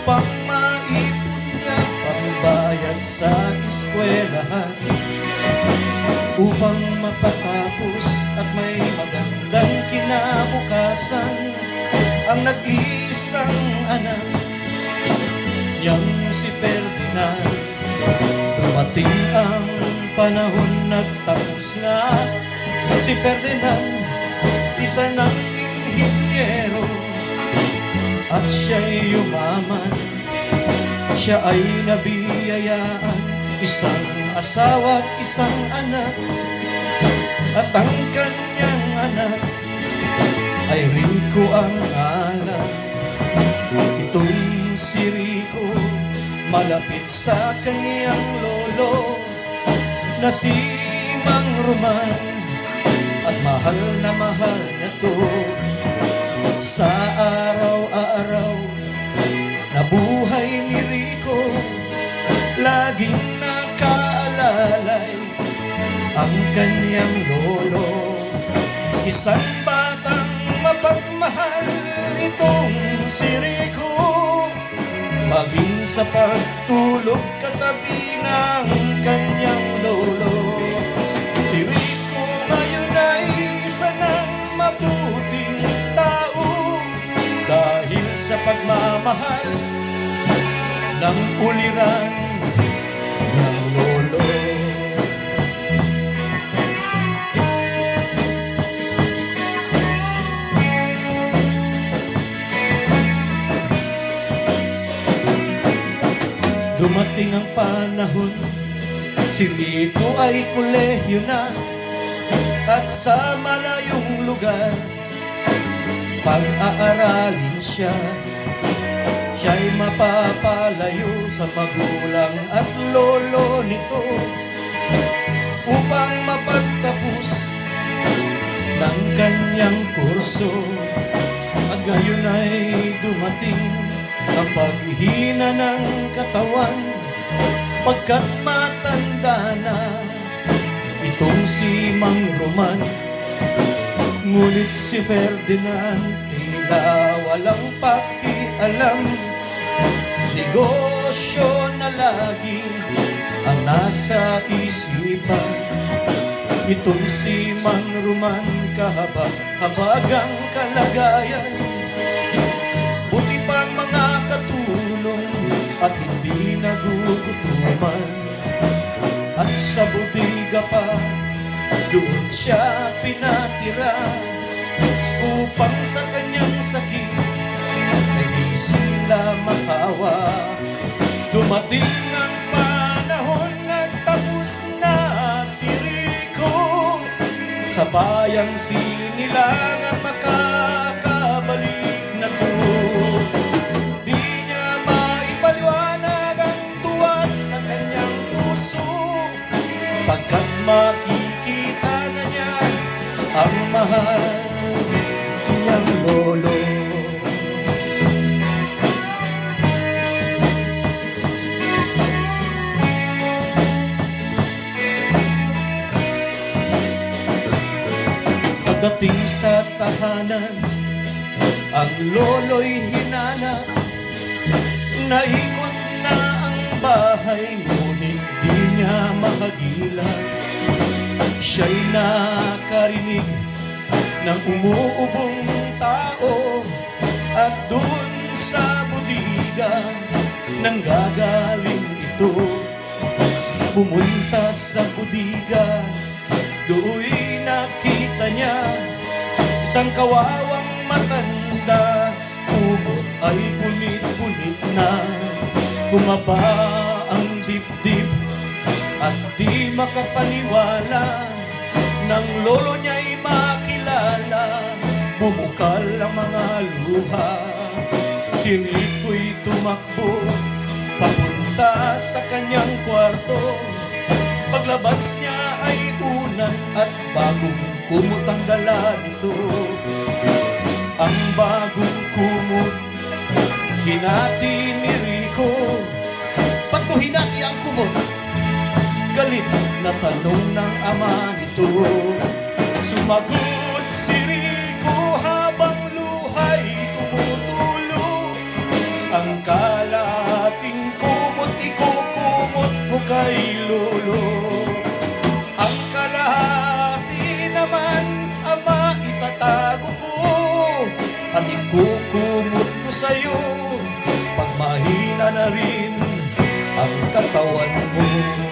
upang maipon niya pambayad sa eskwelahan, upang mapatapos at may magandang kinabukasan ang nag-iisang anak niyang si Ferdinand. Dumating ang panahon, nagtapos na si Ferdinand, isa ng inhinyero, at siya'y yumaman. Siya ay nabiyayaan, isang asawa at isang anak, at ang kanyang anak ay Rico ang alam. Itong si Rico, malapit sa kanyang lolo na si Mang Roman, at mahal na mahal niya to. Sa araw-araw na buhay ni Rico, laging nakaalalay ang kanyang lolo. Isang batang mapagmahal itong si Rico, maging sa pagtulog katabi ng kanyang lolo. Si Rico ngayon ay isa ng mabuting tao dahil sa pagmamahal ng uliran ng lolo. Dumating ang panahon, si Rico ay kolehiyo na, at sa malayong lugar pag-aaralin siya. Siya'y mapapalayo sa magulang at lolo nito upang mapagtapos ng kanyang kurso. At ngayon ay dumating ang paghihina ng katawan, pagkat matanda na itong si Mang Roman. Ngunit si Ferdinand tila walang pakialam, negosyo na lagi ang nasa isipan. Itong si Mang Roman, kahaba-habagang kalagayan, buti pang mga katulong at hindi nagugutuman. At sa bodega pa, doon siya pinatira, upang sa kanyang sakit ay di sila makawa. Dumating ang panahon, nagtapos na si Rico, sa bayang sinilangan makakabalik na to. Di niya maipaliwanag ang tuwa sa kanyang puso, pagkat makikita na niya ang mahal niyang lolo. Pagdating sa tahanan, ang lolo'y hinanap. Naikot na ang bahay, ngunit di niya mahagilan. Siya'y nakarinig ng umuubong tao, at doon sa bodega nanggagaling ito. Pumunta sa bodega, do'y nakita niya isang kawawang matanda. Kumot ay punit-punit na, bumaba ang dibdib, at di makapaniwala nang lolo niya'y makilala. Bumukal ang mga luha, si Rico'y tumakbo papunta sa kanyang kwarto. Paglabas niya ay unan at bagong kumot ang dala nito. Ang bagong kumot hinati ni Rico. Ba't mo hinati ang kumot? Galit na tanong ng ama nito. Sumagot si Rico habang luhay tumutulo. Ang kala Ikukumot ko sa'yo pag mahina na rin ang katawan mo.